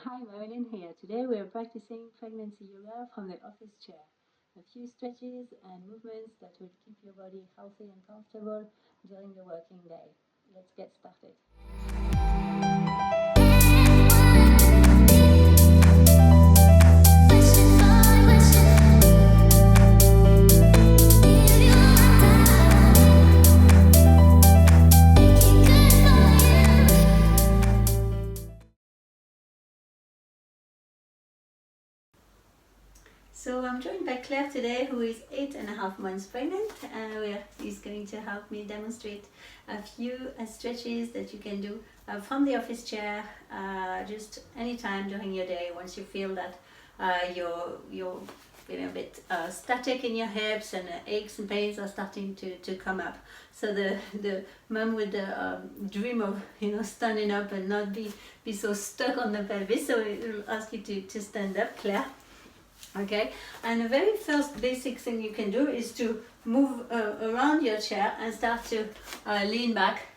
Hi, Maryline here. Today we are practicing pregnancy yoga from the office chair. A few stretches and movements that will keep your body healthy and comfortable during the working day. Let's get started. So I'm joined by Claire today, who is 8.5 months pregnant, and he's going to help me demonstrate a few stretches that you can do from the office chair, just anytime during your day. Once you feel that you're feeling a bit static in your hips and aches and pains are starting to come up. So the mum would dream of standing up and not be so stuck on the pelvis. So it will ask you to stand up, Claire. Okay, and the very first basic thing you can do is to move around your chair and start to lean back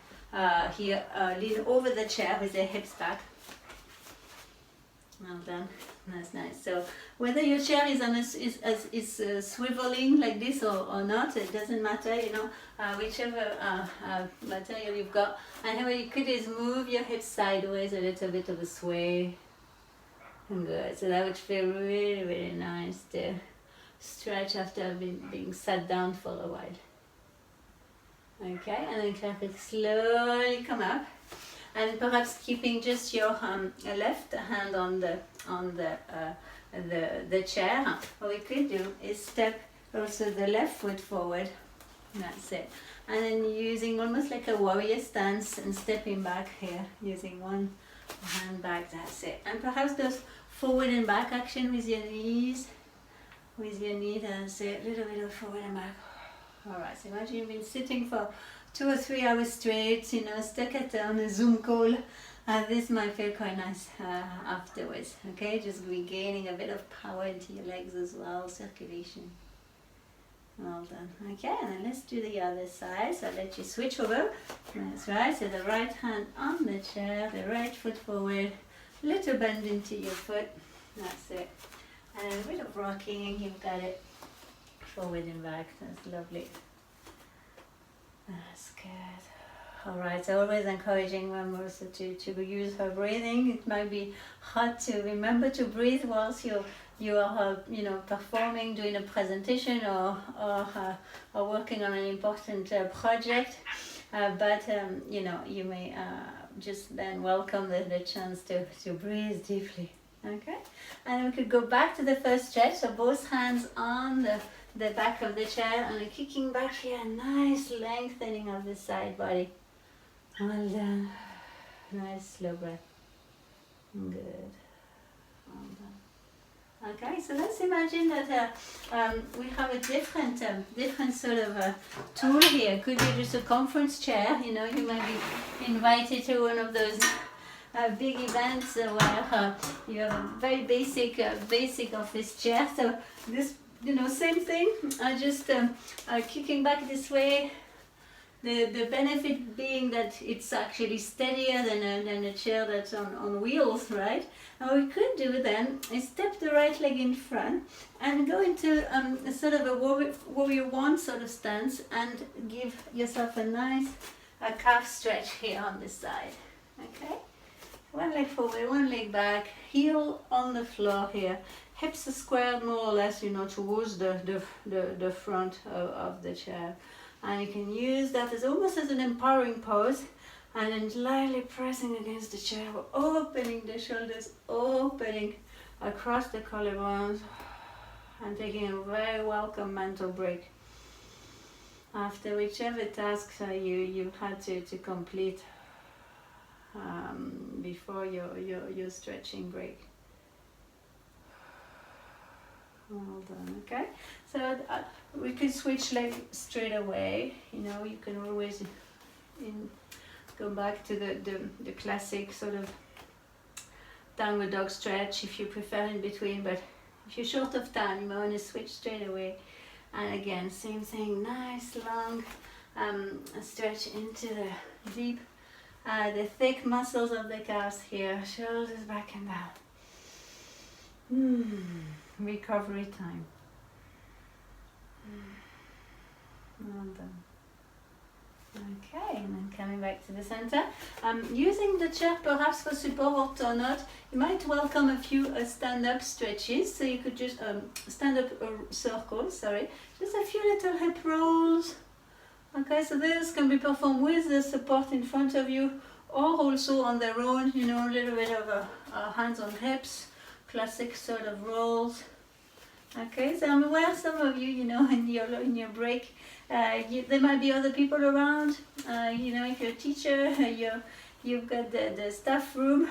here, lean over the chair with the hips back. Well done, that's nice. So whether your chair is swiveling like this or not, it doesn't matter, whichever material you've got. And what you could is move your hips sideways, a little bit of a sway. Good, so that would feel really, really nice to stretch after being sat down for a while. Okay, and then Claire could slowly come up, and perhaps keeping just your left hand on the chair. What we could do is step also the left foot forward. That's it, and then using almost like a warrior stance and stepping back here, using one hand back. That's it, and perhaps those forward and back action with your knees, that's it, little bit of forward and back. Alright, so imagine you've been sitting for 2 or 3 hours straight, stuck on a Zoom call. This might feel quite nice afterwards, okay? Just regaining a bit of power into your legs as well, circulation. Well done. Okay, and then let's do the other side. So I'll let you switch over. That's right, so the right hand on the chair, the right foot forward, little bend into your foot. That's it. And a bit of rocking, you've got it. Forward and back, that's lovely. That's good. Alright, so always encouraging Mum also to use her breathing. It might be hard to remember to breathe whilst you are performing, doing a presentation or working on an important project, but you may just then welcome the chance to breathe deeply. Okay, and we could go back to the first stretch, so both hands on the back of the chair and kicking back here, nice lengthening of the side body. Well done. Nice slow breath. Good. Well done. Okay, so let's imagine that we have a different sort of tool here. Could be just a conference chair. You might be invited to one of those big events where you have a very basic office chair. So this, same thing. Just kicking back this way. The benefit being that it's actually steadier than a chair that's on wheels, right? And what we could do then is step the right leg in front and go into a sort of a warrior one sort of stance and give yourself a nice calf stretch here on this side. Okay? One leg forward, one leg back, heel on the floor here. Hips are squared more or less, towards the front of the chair. And you can use that as almost as an empowering pose, and then lightly pressing against the chair. We're opening the shoulders, opening across the collarbones, and taking a very welcome mental break after whichever tasks you had to complete before your stretching break. Well done. Okay, so we can switch leg straight away. You can always go back to the classic sort of downward dog stretch if you prefer in between, but if you're short of time, you want to switch straight away. And again, same thing, nice long stretch into the deep, the thick muscles of the calves here, shoulders back and down. Recovery time. Well done. Okay, and then coming back to the center. Using the chair perhaps for support or not, you might welcome a few stand-up stretches. So you could just stand-up circles, just a few little hip rolls. Okay, so those can be performed with the support in front of you or also on their own, you know, a little bit of hands on hips, classic sort of rolls. Okay, so I'm aware some of you, you know, in your break, there might be other people around. You know, if you're a teacher, you've got the staff room,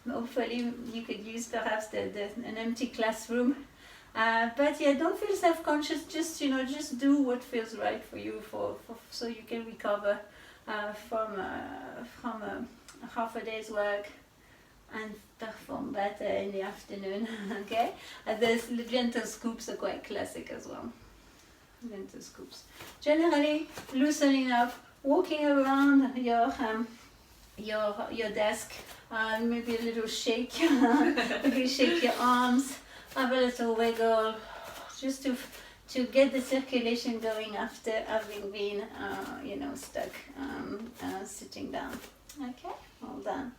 hopefully you could use perhaps an empty classroom. But yeah, don't feel self-conscious. Just just do what feels right for you, so you can recover from half a day's work and perform better in the afternoon. Okay, the gentle scoops are quite classic as well. Gentle scoops. Generally, loosening up, walking around your desk, maybe a little shake. Maybe shake your arms, have a little wiggle, just to get the circulation going after having been stuck sitting down. Okay, well done.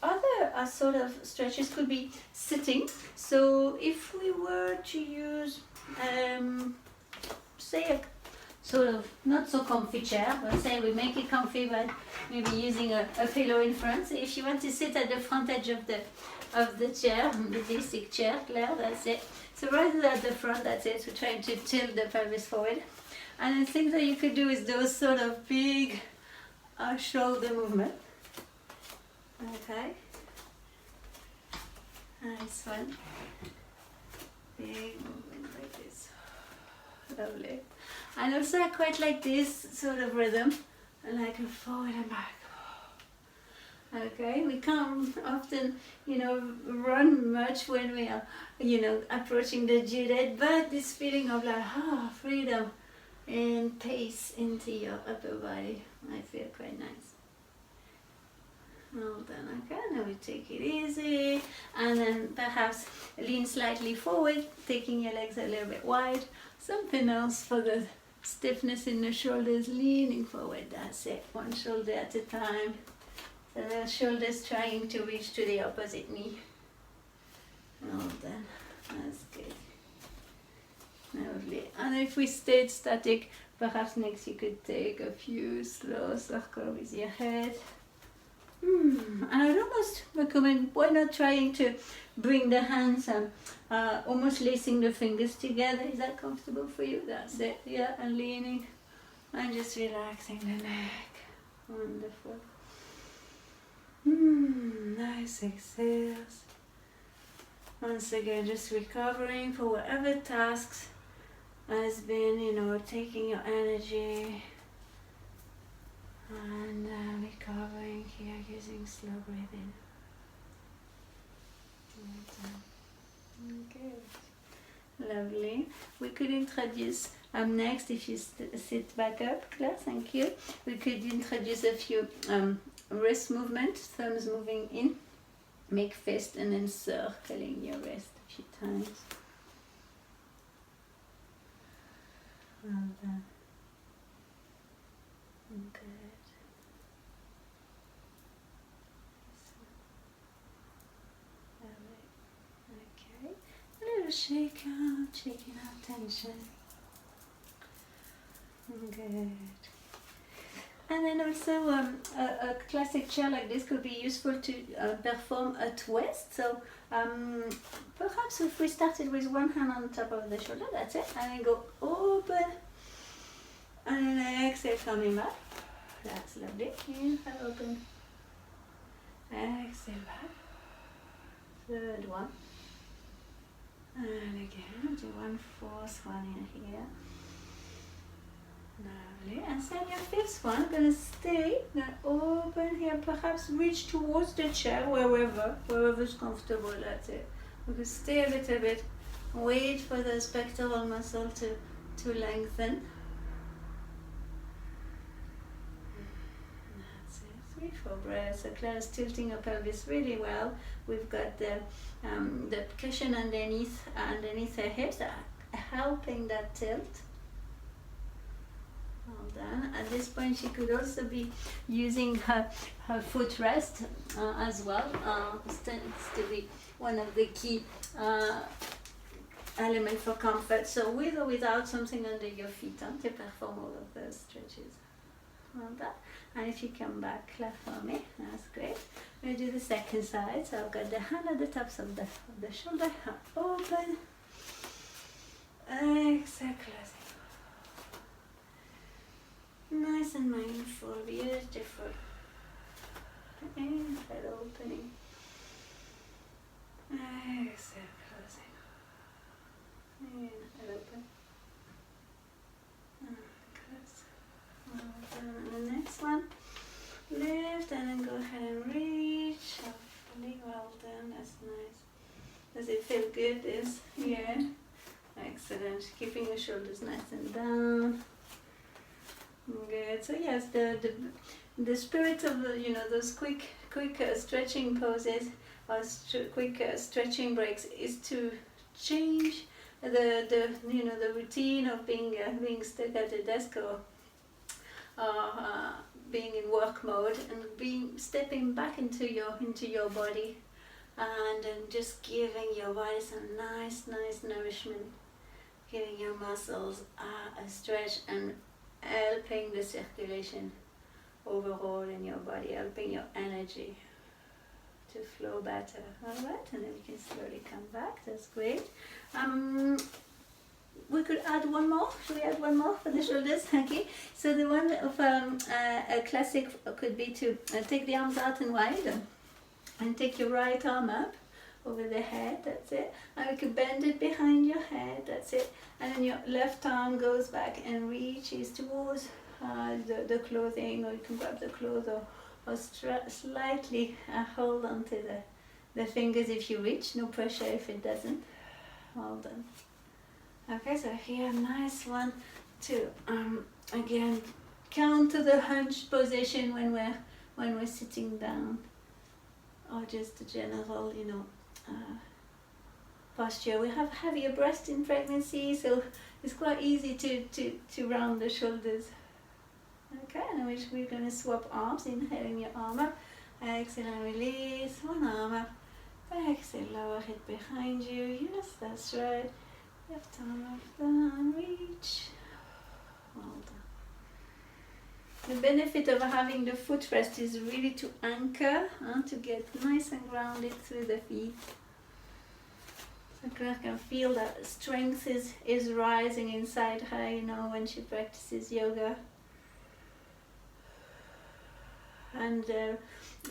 Other sort of stretches could be sitting. So if we were to use, say a sort of not so comfy chair, but say we make it comfy by maybe using a pillow in front. So if you want to sit at the front edge of the chair, the basic chair, Claire, that's it. So right at the front, that's it. We're trying to tilt the pelvis forward. And the thing that you could do is those sort of big shoulder movement. Okay, nice one. Big movement like this. Lovely. And also I quite like this sort of rhythm, like a forward and back. Okay, we can't often, run much when we are, approaching the due date, but this feeling of like, freedom and pace into your upper body, I feel quite nice. Well done. Okay, now we take it easy, and then perhaps lean slightly forward, taking your legs a little bit wide. Something else for the stiffness in the shoulders, leaning forward, that's it, one shoulder at a time. So the shoulders trying to reach to the opposite knee. Well done, that's good. Lovely. And if we stayed static, perhaps next you could take a few slow circles with your head. And I'd almost recommend, why not trying to bring the hands almost lacing the fingers together. Is that comfortable for you? That's it. Yeah, and leaning and just relaxing the neck. Wonderful. Nice exhales. Once again, just recovering for whatever tasks has been, taking your energy. And recovering here using slow breathing. Good. Lovely. We could introduce next, if you sit back up, Claire, thank you. We could introduce a few wrist movements, thumbs moving in, make fist, and then circling your wrist a few times. Well done. Good. Okay. A little shaking out tension. Good. And then also a classic chair like this could be useful to perform a twist. So perhaps if we started with one hand on top of the shoulder, that's it, and then go open, and then exhale, coming back. That's lovely. Inhale, open. Exhale back. Third one. And again, do 1/4 one in here. Lovely. And then your fifth one, gonna stay, gonna open here, perhaps reach towards the chair, wherever's comfortable, that's it. We could stay a little bit, wait for the pectoral muscle to lengthen. That's it. Beautiful breath. So Claire's tilting her pelvis really well. We've got the cushion underneath her hips, helping that tilt. Well done. At this point, she could also be using her footrest as well. Tends to be one of the key elements for comfort. So with or without something under your feet to perform all of those stretches. Well done. And if you come back, clap for me. That's great. We'll do the second side. So I've got the hand at the tops of the shoulder. Open. Exhale, closing. Nice and mindful, beautiful. Inhale, opening. Exhale, closing. Inhale, open. Close. And the next one, lift and then go ahead and reach. Hopefully, well done. That's nice. Does it feel good? This? Yeah. Excellent. Keeping your shoulders nice and down. Good. So yes, the spirit of those quick stretching poses or quick stretching breaks is to change the routine of being stuck at a desk or being in work mode, and stepping back into your body and just giving your body some nice nourishment, giving your muscles a stretch and helping the circulation overall in your body, helping your energy to flow better. Alright, and then we can slowly come back. That's great. We could add one more. Should we add one more for the shoulders? Okay. So the one of a classic could be to take the arms out and wide and take your right arm up over the head. That's it. And we could bend it behind your head. That's it. And then your left arm goes back and reaches towards the clothing, or you can grab the clothes or slightly hold onto the fingers if you reach. No pressure if it doesn't. Well done. Okay, so here, nice one to again count to the hunched position when we're sitting down, or just the general posture. We have heavier breast in pregnancy, so it's quite easy to round the shoulders. Okay, and we're going to swap arms. Inhaling your arm up, exhale and release. One arm up, exhale, lower it behind you. Yes, that's right. Left arm up, down, reach. Well done. The benefit of having the footrest is really to anchor, to get nice and grounded through the feet. So Claire can feel that strength is rising inside her, when she practices yoga. And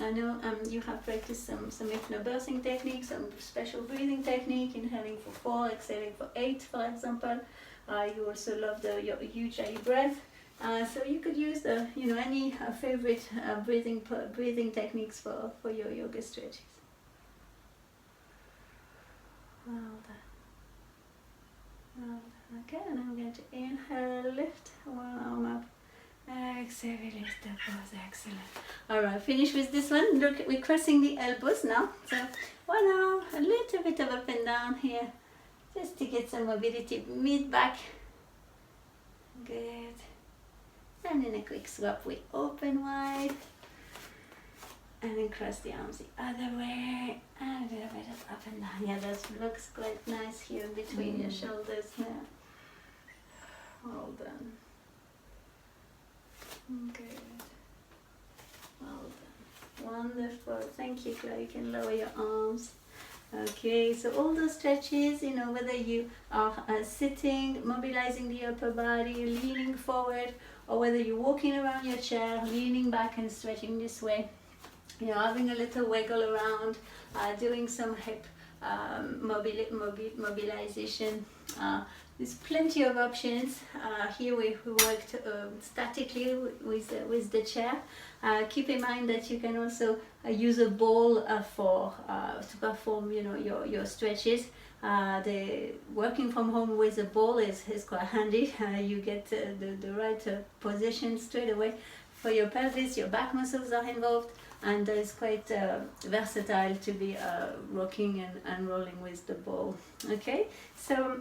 I know you have practiced some hypnobirthing techniques, some special breathing technique, inhaling for 4, exhaling for 8, for example. You also love your ujjayi breath. So you could use any favorite breathing techniques for your yoga stretches. Well done. Okay, and I'm going to inhale, lift one arm up. Exhale, release the pose. Excellent. Alright, finish with this one. Look, we're crossing the elbows now. So one arm, a little bit of up and down here, just to get some mobility mid-back. Good. And in a quick swap, we open wide. And then cross the arms the other way. And a little bit of up and down. Yeah, that looks quite nice here between your shoulders here. Well done. Good. Well done. Wonderful. Thank you, Claire. You can lower your arms. Okay, so all those stretches, whether you are sitting, mobilizing the upper body, leaning forward, or whether you're walking around your chair, leaning back and stretching this way, having a little wiggle around, doing some hip mobilization. There's plenty of options. Here we worked statically with the chair. Keep in mind that you can also use a ball to perform your stretches. The working from home with a ball is quite handy. You get the right position straight away. for your pelvis, your back muscles are involved, and it's quite versatile to be rocking and rolling with the ball. Okay, so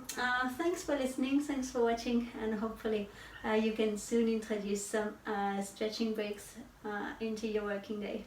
thanks for listening, thanks for watching, and hopefully you can soon introduce some stretching breaks into your working day.